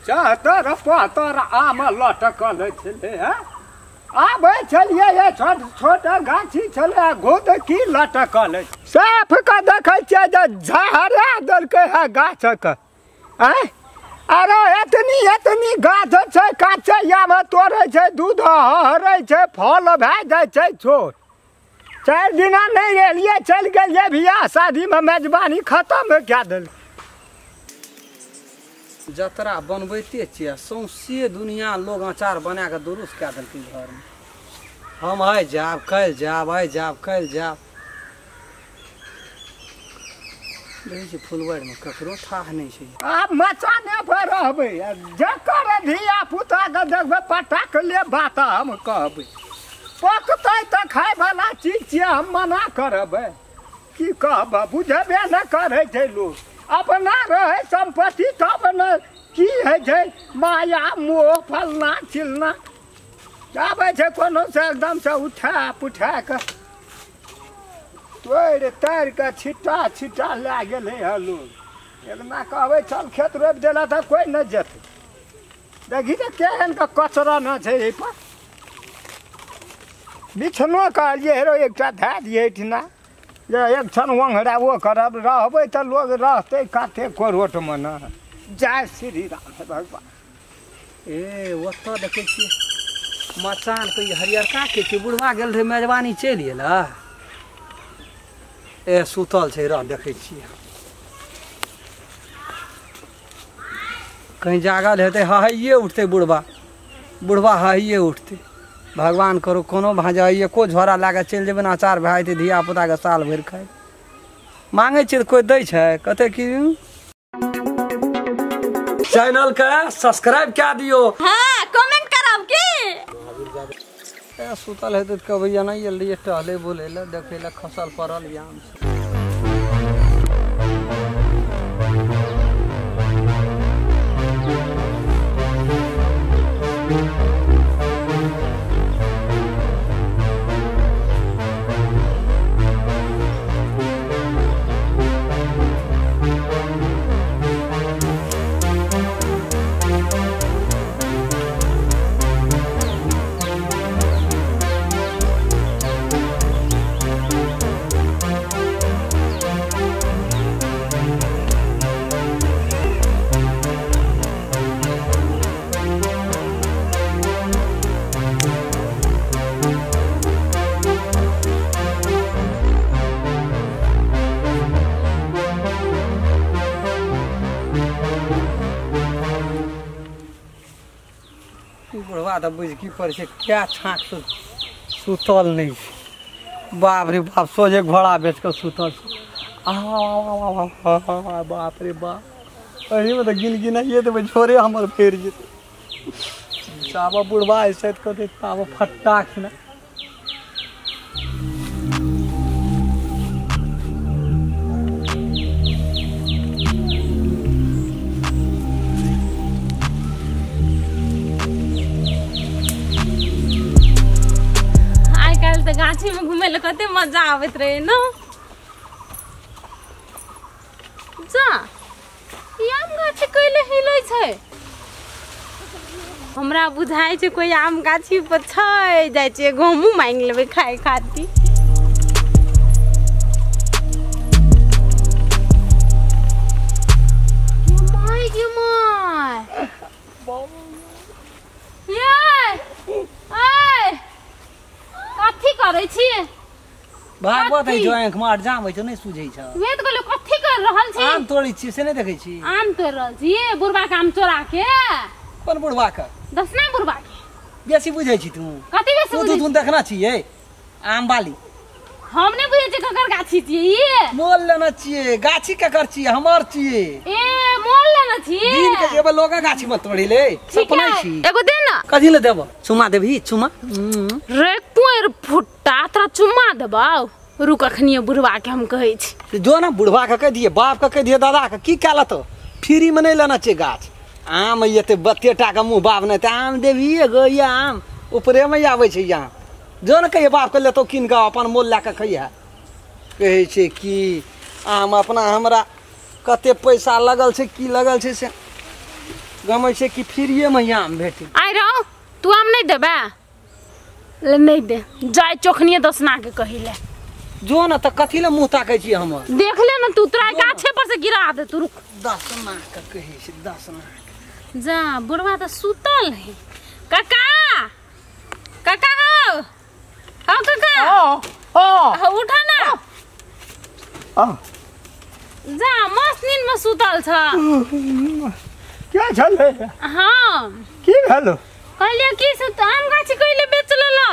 70 75 आम लटकल छलै आबै छलियै ये छोट छोट गाछी छलै गोद की लटकल साफ के देखै छियै जे झहरा देलकै है गाछक अरे एतनी गाछ छै काचैयामे तोड़ै छै दूध हरै छै फल भए जाइ छै छोट 4 दिना नहीं रहिए चल गए बियाह शादी में मेजबानी खत्म क्या दिल जतरा बनबैते छियै सौंसे दुनिया लोग अचार बना के दुरुस्त कए देलकै घर में हम आइ जाब कल जाब आइ जाब कल जाब देखै छी फुलवाड़ी में ककरो थाह नहीं छै आब मचाने पर रहबै जकर धिया पुता के देखबै पटाक ले बात हम कहबै पकतै तऽ खाय वाला चीज छियै हम मना करबै की कहबै बुझबे न करै छै लोग अपना रहे संपत्ति तब न की है छै माया मोह फलना चिलना आबै छै कोनो से एकदम से उठा पुठा के तोड़ ताड़ के छिट्टा लए गेलै है लोग एकना कहबै चल खेत रोपि देला तऽ कोई न जेतै देखी तऽ केहन के कचरा न छै एहि पर बिछनो कहलिए हेरो एकटा धए दिए एहिठिना जे एक क्षण ओंघराओ करब रहबै तऽ लोग रहतै काते कोरोटमे न जय श्री राम भगवान ए ओतऽ देखै छियै मचान पे हरियरका के छै बुढ़वा गेल रहे मेजबानी चलि गेल ए सुतल छै रह देखै छियै कहीं जागल हेतै हाइए उठतै बुढ़वा हाइए उठतै भगवान करो कोनो भाजा एको झोरा लए चलि जेबै ने अचार भए जेतै धिया पुताके साल भरि खाइ मांगै छियै तऽ कोइ दै छै कते की चैनल के सब्सक्राइब कए दियो हाँ कमेंट करब की सुतल हेतै तऽ कहबै नहीं एल रहिए टहले बोले ले देखे ले खसल पड़ल याम बुढ़वा तो बुझ की पड़े छै क्या छाँक सुतल नहीं बाप रे बाप सोझे घोड़ा बेच के सुतल बाप रे बाप अही में तो गिनाइए देबै छोरे हमर फेर जेतै चाबा बुढ़वा ऐसे कहते ताबा फट्टा खिना गाछी में घूमे कते मजा आवत रहे न जा आम गाछी कैले हिलै छै हमरा बुझाइ छै कोई आम गाछी पर छै जाइ छै गहूँ मांग लेबै खाए खातिर गे माय कथी करै छी भागवत है जो आंख मार जाम है जो नहीं सूझै छ वे त कहलो कथी कर रहल छी आम तोड़ी छी से नहीं देखै छी आम तोड़ रहल छी बुढ़वा के आम चोरा के कोन बुढ़वा के दसना बुढ़वा के बेसी बुझै छी तू कथी बेसी बुझै तू देखना छी ए आम बाली हम नहीं बुझै छी ककर गाछी छी ये मोल लेना छी गाछी ककर छी हमर छी ए मोल लेना छी दिन के जेबे लोग गाछी में तोड़ी ले सपना छी एगो दे ना कथी ले देबो चुमा देबही चुमा रे कोर फुट्टा तोरा चुमा देबौ रुक अखनिए बुढ़वा के हम कहै छी जो ना बुढ़वा के कह दिए बाप के कह दिए दादा के की कहला तो फ्री में नहीं लेना चाहिए गाछ आम ये बत्तेटा के मुँह बाप नहीं आम देवी एगो ये आम ऊपरे में आवे छै यहाँ जो न कहिए बाप के लेतो कीन के अपन मोल ला के खइया कहे छै कि आम अपना हमरा कते पैसा लगल छै की लगल छै से गमै छै कि फ्रीए में आम भेटी आई रहो तू आम नहीं देबे ले नहीं दे जाय चोखनिए दसना के कहिले जो न त कथी ले मुंह ताकै छी हमर देख ले न तू तोरा गाछे पर से गिरा दे तू रुक 10 लाख का कहै छै 10 लाख जा बुढ़वा तो सुतल है काका काका हो काका ओ उठा ना जा मस्त नींद में सुतल छ क्या छले हाँ की भेलो कहलिए की से आम गाछी कइले बेच लेला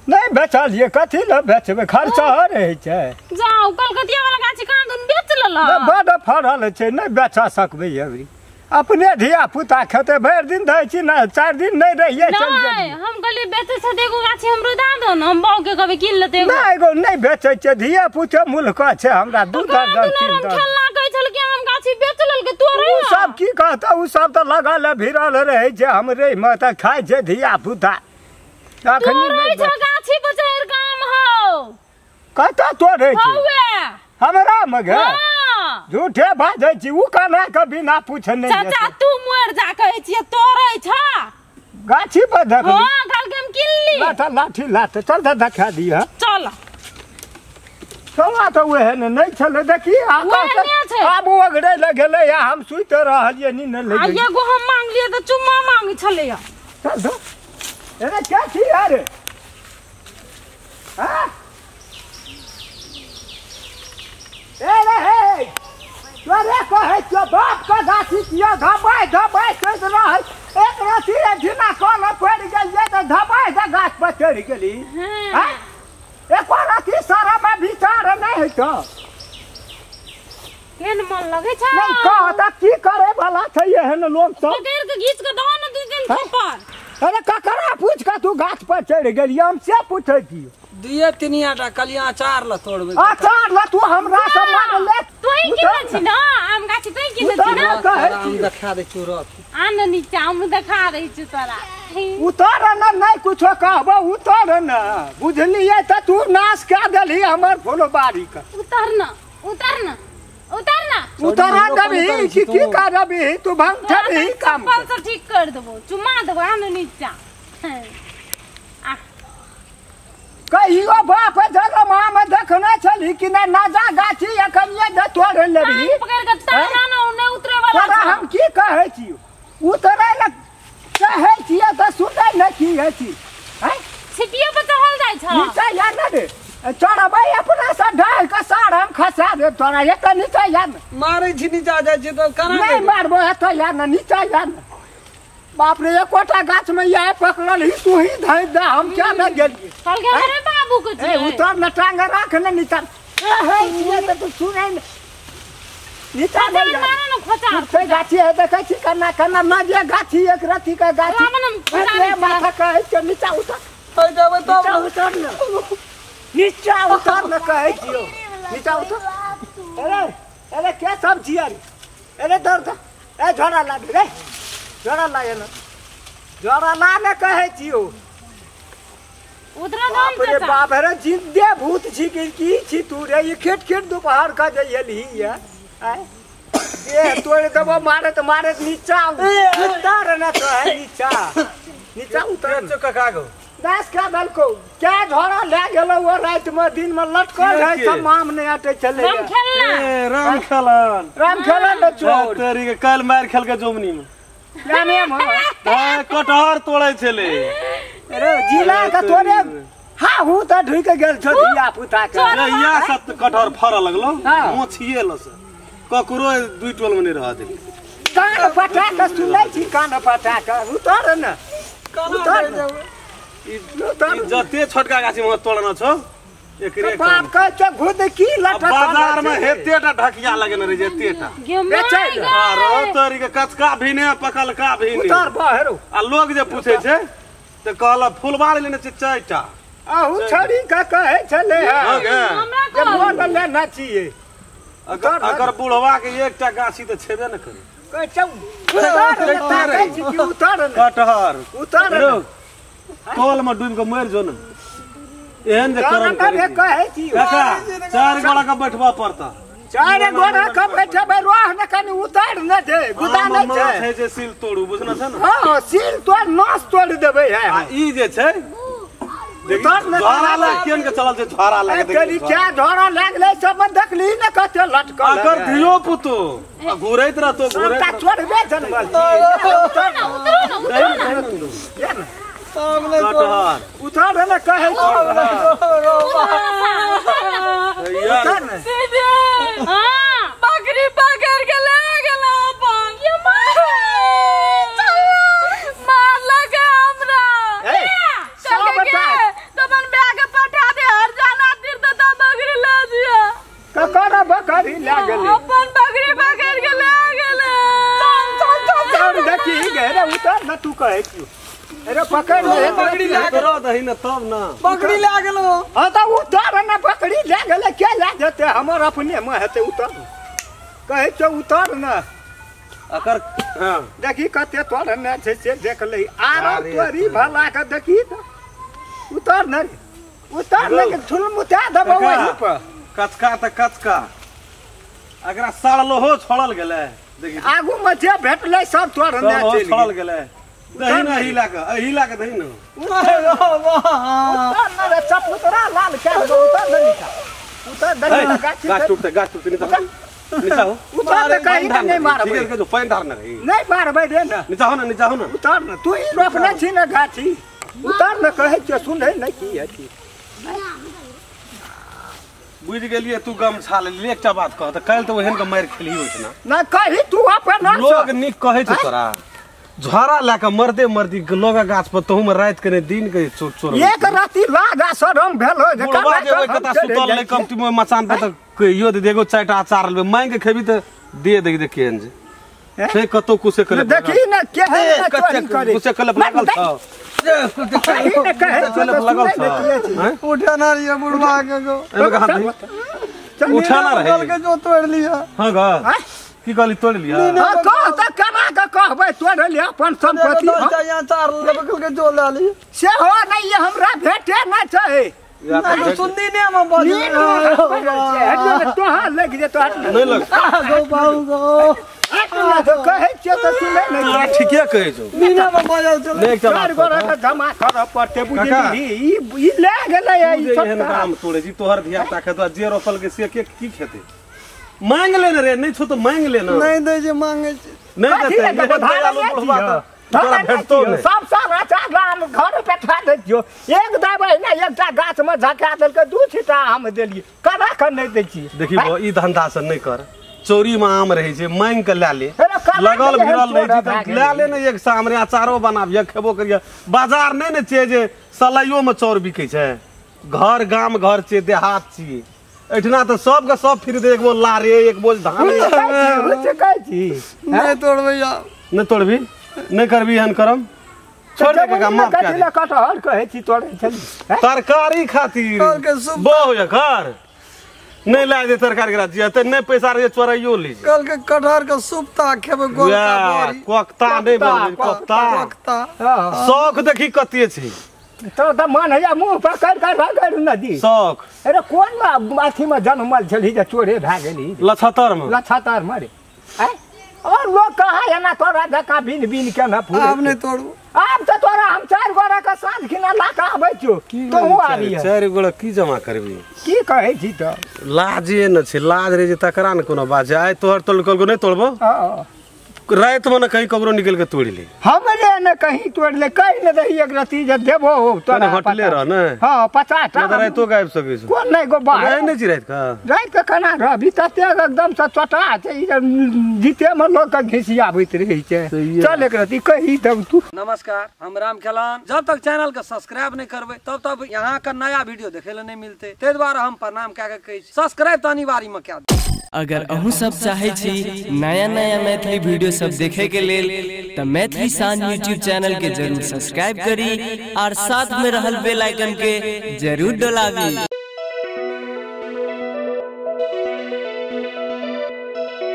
नहीं बेचलिए कथी ले बेचबे खर्चा रहे छै जाओ कलकतिया वाला गाछी कहां दुन बेच लेला बड़ फड़ल छै नहीं बेचा सकबे अभी अपने धिया पुता खेते भर दिन दै छी ना 4 दिन नहीं रहिए चल नहीं हम कहलिए बेचे से देखो गाछी हमरो दा दो न हम बाऊ के कभी किन लेते नहीं एगो नहीं बेचे छै धिया पुता मुल्क छै हमरा दूध दर खेलना कहै छल कि हम गाछी बेच लेल के तोरे उ सब की कहता उ सब तो लगल भिड़ल रहे छै हमरे में त खाय छै धिया पुता अखनी तोरे छ गाछी बचार काम हो कहता तोरे छै हवे हमरा मगे झूठे बाजै छी उ काना के बिना पूछने चाचा तू मोर जा कहै छी तोरे छ गाछी पर देख हां काल के हम किल्ली लाठी लात चल त देखा दिया चल चला तो वह नहीं छले देखी आब ओगड़े लगले या हम सुत रहलिए नी न ले आ एगो हम मांग लिए त चुम्मा मांगी छले या चल दो अरे क्या छी यार हां ए रे हे तोरे कहे तो बाप का गाछी किया धबाई कहत रह एक राती ढिना कल पड़ गेल ये तो धबाई का गाछ पर चढ़ गेली हां एक राती सारा में विचार नहीं है तो केन मन लगे छ नहीं कहता की करे वाला छै एहन लोग सब देर के घीच के दो न 2 दिन थप्पड़ अरे ककरा पूछ के तू गाछ पर चढ़ गेली हम से पूछै छी दिए तिनियाटा कलिया अचार ल तोड़बे अचार ल तू हमरा से मार ले तू ही किन छी न आम गाछी तू ही किन छी न हम देखा दे चुरत आन नीचा हम देखा दे छी तोरा उतर न नहीं कुछो कहबो उतर न बुझलिए त तू नाश कर देली हमर फुलबाड़ी का उतर न उतर न उतर न उतरा दबी की करबी तू भंगठबी काम पर से ठीक कर देबो चुमा देबो आन नीचा कहियो बाप जन्म में देखने छली कि ना नाजा गाछी एखन ये तोड़ लेबी पकड़ के ताना न ने उतरे वाला तोरा हम की कहै छी उतरे ल कहै छी त सुनै न की है छी हैं छिटिए पर चढ़ल जाय छ नीचा या न रे चढ़बै अपना से ढाल के साड़ हम खसा दे तोरा एक नीचा या न मारै छी नीचा जाय छी त कना नहीं मारबो एत या न नीचा या न बाप रे एकोटा गाछ में ये पकड़ल ही तू ही धै दे हम क्या न गेलिए चल के रे बाबू को ए उतर न टांग राख न नीचा हे ये त तू सुनै न नीचा नहीं जा मारा न खोचा से गाछी है देखै छी कना कना न जे गाछी एक रति का गाछी अरे माथा कहै छ नीचा उतर होय देबे तो नीचा उतर न नीचा उतर न कहै छियो नीचा उतर अरे अरे क्या सब छी यार अरे दर्द ए झोरा ला रे झोरा ला न झोरा ला न कहै छियो उतरा दाम अरे बाप रे जिंदे भूत छी की छी तू रे ये खेट दोपहर का जइली है ए तोड़ देबो मारे तो मारे नीचा उतर न तो है नीचा उतर काका गो दास का दलको क्या झोरा ले गेलो वो रात में दिन में लटकल है सब माम ने आटे चले राम खेलना राम खेलन न छोड़ तेरी के कल मार खेल के जमुनी में जाने हम कटहर तोड़े छले अरे जिला का तोरे हां हूं त ढुक गेल छ दिया पुता के या सब कटहर फर लगलो हाँ। मोछिए लस ककरो 2 टोल में नहीं रह दे कान पटा के सुनै छी कान पटा के उतर न उतर ई जते छोटका गाछी में तोड़ना छ एकरे बाप का छ खुद की लटक बाजार में हेतेटा ढकिया लगन रे जेतेटा बेचै रो तोरी के कचका भी ने पकल का भी ने उतर बहरो आ लोग जे पूछे छै त कहला फुलबाड़ी लेने छै 4टा आहू छड़ी का कहै छले हमरा के को मोन लेना चाहिए अगर बुढ़वा के एकटा गाछी त छेबे न करे कहै छ उतर न कटहर उतर न कोल में डूब के मर जो न एहन जे करम कहै छी काका 4 गोला का बैठवा पड़ता चारे गोरा का बैठे बे रोह न कनी उतार न दे गुदा नै छै जे सील तोड़ू बुझना छै न हां सील तोड़ नास तोड़ देबै है ई जे छै उतार न झोरा लाग केन के चलल छै झोरा लाग देखी क्या झोरा लागले सब देखली न कते लटकल अगर धियो पुतो घुरैत रहतो घुरैत सबटा छोड़बे जनमल उतार न कहे यार बकरी पकड़ के ले गेला अपन ये मार लगा हमरा चल के तबन बैग पठा दे हर जाना तीर्थ त बकरी ले दिया ककरा बकरी ले गेली अपन बकरी पकड़ के ले गेले चल देखी गरे उतार न तू कहे क्यों अरे पकड़ ले बकरी ला के रह दही न तब न बकरी ले गेलो हां त उतार न बकरी ले गेले के ले जेते हमर अपने में हेते उतार कहे छ उतार न अकर हां देखी कते तोड़ न छै से देख ले आरो तोरी भला के देखी त उतार न के छुल मुता दबो वही पर कचका त कचका अगरा साड़लो हो छोड़ल गेले देखी आगू में जे भेटले सब तोड़ न चली छोड़ल गेले दही न हिला के दही न उतार न रे चपुतरा लाल के उतार नहीं था उतार दही गाछ टूटते नीचा हो उतार के कहीं नहीं मारबे ठीक है जो पैन धार न रही नहीं मारबे रे न नीचा हो न उतार न तू ही रोपने छी न गाछी उतार न कहे छ सुनै नहीं की है बुझ गेलिए तू गम छाल ले एकटा बात कह त काल त ओहन के मार खेली होछ ना ना कही तू अपन लोग निक कहे छ तोरा झोरा ला के मरदे लोग गाछ पर तहु में रात के दिन के चोर एक राती लागा शरम भेलो जे बुढ़वा जेबै कता सुतल ले कम तुम मचान पे त कहियो दे देगो चारटा अचार ले मांग के खेबी त दे दे केन जे से कतो कुसे करे देखी न के है चोरी करे कुसे कले लागल छ कहीं न कहे कले लागल छ हैं उठा ना रे बुढ़वा के गो एमे कहां थी उठाना रहे कल के जो तोड़ लिया हां गा की कहली तोड़ लिया हां कह त कना के कहबै तोड़ ले अपन संपत्ति यहाँ चार लबकल के जो ला ली से हो नहीं हमरा भेटे न छै सुननी ने हम बोल तो हां लग जे तो नहीं लग गो बाऊ गो तो कहे छ त सुनै नहीं ठीके कहे छौ मीना में बजल चल नहीं एकटा चार बात गोरा के जमा कर पड़ते बुझली ई ले गेलै ई एहन काम तोड़े जी तोहर धिया पुता खेतवा जे रोपल के से के की खेते मांग ले रे नहीं छो तो मांग ले ना नहीं दे जे मांगे नहीं देते तोरा भेटतो नहीं सब सारा चार घर पे ठा दे दियो एक दबै ना एकटा गाछ में झका देल के दू छिटा आम देलिए करा कर नहीं दै छी देखी ई धंधा से नहीं कर चोरी में आम रहे छे मांग के ले ले लगल भिड़ल रहे छी त ले ले न एक सामने अचारो बनाबिए खेबो करिए बाजार नहीं न छे जे सलाइयो में चौर बिकै छै घर गाम घर छे देहात छी एठना त सब के सब फिर दे एक बोल लारे एक बोल धान कहै छी नहीं तोड़बै यार नहीं तोड़बी नहीं करबी हन करम छोड़ दे के माफ कर दे कटहर कहै छी तोड़ै छली तरकारी खातिर बहु एकर नहीं ला दे तरकारी करा दिया त नहीं पैसा रे चोराइयो ली कल के कटहर के सुप्ता खेबे गोल का बोरी कोक्ता नहीं बोल कोक्ता शौक देखी कते छै तो त मन है मुंह पकड़ कर रगड़ नदी शौक अरे कोन अथी में जन्मल छली जे चोरे भए गेली 75 में रे और लोग कहा है ना तोरा धक्का बिन बिन के ना फूल अब नहीं तोड़ू अब तो तोरा हम चार गोरा का साँझ खिना लाका आबै छौ तो आ रही है चार गोरा की जमा करबी की कहै छी त लाजे न छै लाज रे जे तकरा न कोनो बात आइ तोहर तोड़ को नहीं तोड़बो रात में न कहीं ककरो निकल के तोड़ ले हमरे न कहीं तोड़ ले कहीं न रही एक रती जे देबो तोरा हटले रह न हां 50 टा रात तो गायब सकै छ कोन नहीं गो बाहर नहीं छी रात का रात के कना रहबी तते एकदम से चटा छै जीते में लोग के घिसियाबैत रही छै चल एक रती कही तब तू नमस्कार हम राम खेलान जब तक चैनल के सब्सक्राइब नहीं करबे तब तक यहाँ का नया वीडियो देखे ले नहीं मिलते ते द्वारा हम प्रणाम क्या कहे सब्सक्राइब तो अनिवार्य में क्या अगर अहू सब चाहे छी नया नया मैथिली वीडियो सब देखे के लेल तो मैथिली शान यूट्यूब चैनल के जरूर सब्सक्राइब करी और साथ में रहल बेल आइकन के जरूर दबावी।